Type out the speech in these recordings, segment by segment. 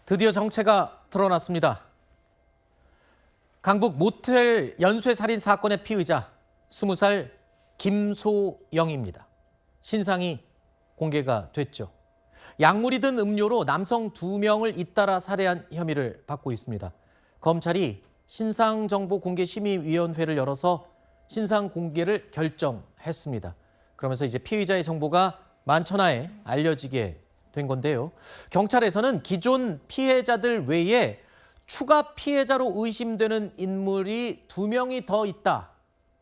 드디어 정체가 드러났습니다. 강북 모텔 연쇄 살인 사건의 피의자 20살 김소영입니다. 신상이 공개가 됐죠. 약물이 든 음료로 남성 2명을 잇따라 살해한 혐의를 받고 있습니다. 검찰이 신상정보공개심의위원회를 열어서 신상 공개를 결정했습니다. 그러면서 이제 피의자의 정보가 만천하에 알려지게 된 건데요. 경찰에서는 기존 피해자들 외에 추가 피해자로 의심되는 인물이 2명이 더 있다.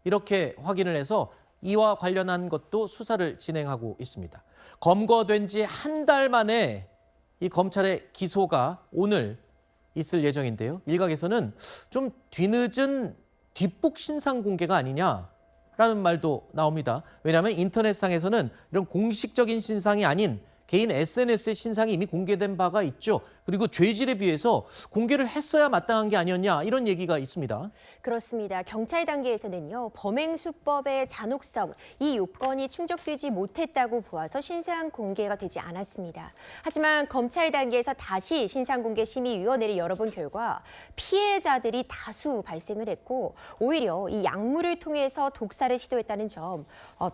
이렇게 확인을 해서 이와 관련한 것도 수사를 진행하고 있습니다. 검거된 지 한 달 만에 이 검찰의 기소가 오늘 있을 예정인데요. 일각에서는 좀 뒤늦은 뒷북 신상 공개가 아니냐라는 말도 나옵니다. 왜냐하면 인터넷상에서는 이런 공식적인 신상이 아닌 개인 SNS의 신상이 이미 공개된 바가 있죠. 그리고 죄질에 비해서 공개를 했어야 마땅한 게 아니었냐 이런 얘기가 있습니다. 그렇습니다. 경찰 단계에서는요. 범행 수법의 잔혹성, 이 요건이 충족되지 못했다고 보아서 신상 공개가 되지 않았습니다. 하지만 검찰 단계에서 다시 신상공개심의위원회를 열어본 결과 피해자들이 다수 발생을 했고 오히려 이 약물을 통해서 독사를 시도했다는 점,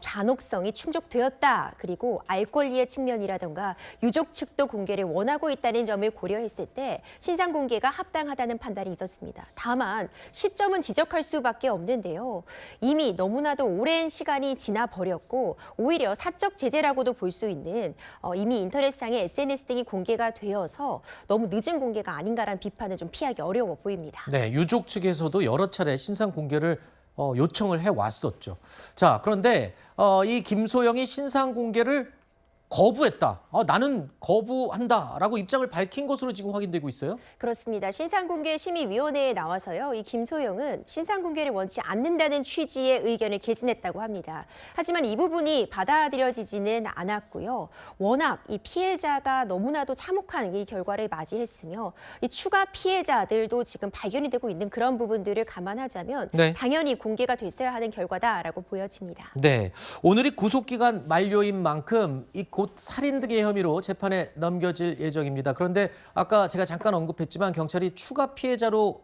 잔혹성이 충족되었다. 그리고 알 권리의 측면이라든가 유족 측도 공개를 원하고 있다는 점을 고려했을 때 신상 공개가 합당하다는 판단이 있었습니다. 다만 시점은 지적할 수밖에 없는데요. 이미 너무나도 오랜 시간이 지나 버렸고 오히려 사적 제재라고도 볼 수 있는 이미 인터넷상에 SNS 등이 공개가 되어서 너무 늦은 공개가 아닌가라는 비판을 좀 피하기 어려워 보입니다. 네, 유족 측에서도 여러 차례 신상 공개를 요청을 해왔었죠. 자, 그런데 이 김소영이 신상 공개를 거부했다. 나는 거부한다라고 입장을 밝힌 것으로 지금 확인되고 있어요. 그렇습니다. 신상공개심의위원회에 나와서요. 이 김소영은 신상공개를 원치 않는다는 취지의 의견을 개진했다고 합니다. 하지만 이 부분이 받아들여지지는 않았고요. 워낙 이 피해자가 너무나도 참혹한 이 결과를 맞이했으며 이 추가 피해자들도 지금 발견이 되고 있는 그런 부분들을 감안하자면 네. 당연히 공개가 됐어야 하는 결과다라고 보여집니다. 네, 오늘이 구속기간 만료인 만큼 이 곧 살인 등의 혐의로 재판에 넘겨질 예정입니다. 그런데 아까 제가 잠깐 언급했지만 경찰이 추가 피해자로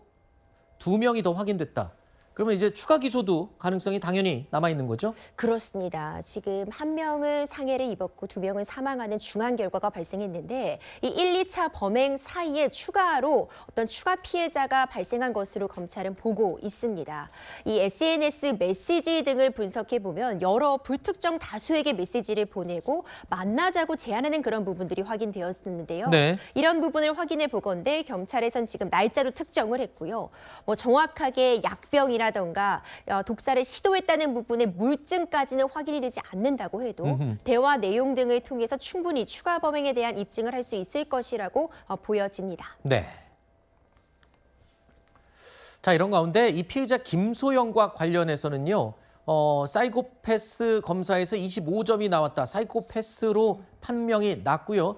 2명이 더 확인됐다. 그러면 이제 추가 기소도 가능성이 당연히 남아있는 거죠? 그렇습니다. 지금 1명은 상해를 입었고 2명은 사망하는 중한 결과가 발생했는데 이 1, 2차 범행 사이에 추가로 어떤 추가 피해자가 발생한 것으로 검찰은 보고 있습니다. 이 SNS 메시지 등을 분석해 보면 여러 불특정 다수에게 메시지를 보내고 만나자고 제안하는 그런 부분들이 확인되었는데요. 네. 이런 부분을 확인해 보건대 경찰에선 지금 날짜로 특정을 했고요. 정확하게 약병이라던가 독사를 시도했다는 부분의 물증까지는 확인이 되지 않는다고 해도 대화 내용 등을 통해서 충분히 추가 범행에 대한 입증을 할 수 있을 것이라고 보여집니다. 네. 자, 이런 가운데 이 피의자 김소영과 관련해서는요. 사이코패스 검사에서 25점이 나왔다. 사이코패스로 판명이 났고요.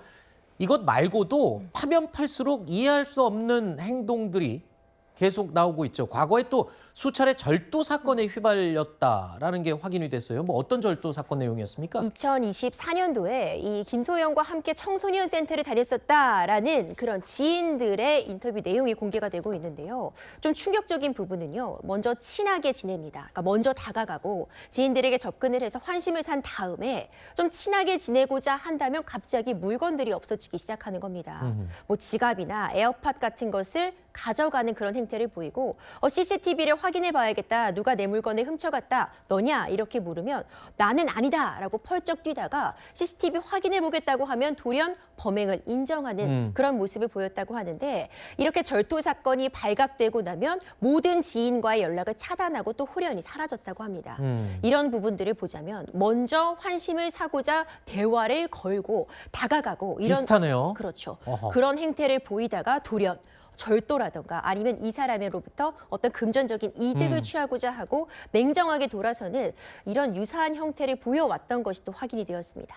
이것 말고도 파면 팔수록 이해할 수 없는 행동들이 계속 나오고 있죠. 과거에 또 수차례 절도 사건에 휘말렸다라는 게 확인이 됐어요. 뭐 어떤 절도 사건 내용이었습니까? 2024년도에 이 김소영과 함께 청소년 센터를 다녔었다라는 그런 지인들의 인터뷰 내용이 공개가 되고 있는데요. 좀 충격적인 부분은요. 먼저 친하게 지냅니다. 그러니까 먼저 다가가고 지인들에게 접근을 해서 환심을 산 다음에 좀 친하게 지내고자 한다면 갑자기 물건들이 없어지기 시작하는 겁니다. 뭐 지갑이나 에어팟 같은 것을 가져가는 그런 행태를 보이고 CCTV를 확인해 봐야겠다. 누가 내 물건을 훔쳐갔다. 너냐? 이렇게 물으면 나는 아니다라고 펄쩍 뛰다가 CCTV 확인해 보겠다고 하면 돌연 범행을 인정하는 그런 모습을 보였다고 하는데 이렇게 절도 사건이 발각되고 나면 모든 지인과의 연락을 차단하고 또 홀연히 사라졌다고 합니다. 이런 부분들을 보자면 먼저 환심을 사고자 대화를 걸고 다가가고 이런 비슷하네요. 그렇죠. 어허. 그런 행태를 보이다가 돌연 절도라던가 아니면 이 사람으로부터 어떤 금전적인 이득을 취하고자 하고 냉정하게 돌아서는 이런 유사한 형태를 보여왔던 것이 또 확인이 되었습니다.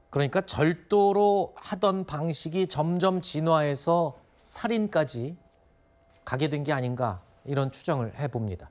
그러니까 절도로 하던 방식이 점점 진화해서 살인까지 가게 된 게 아닌가 이런 추정을 해봅니다.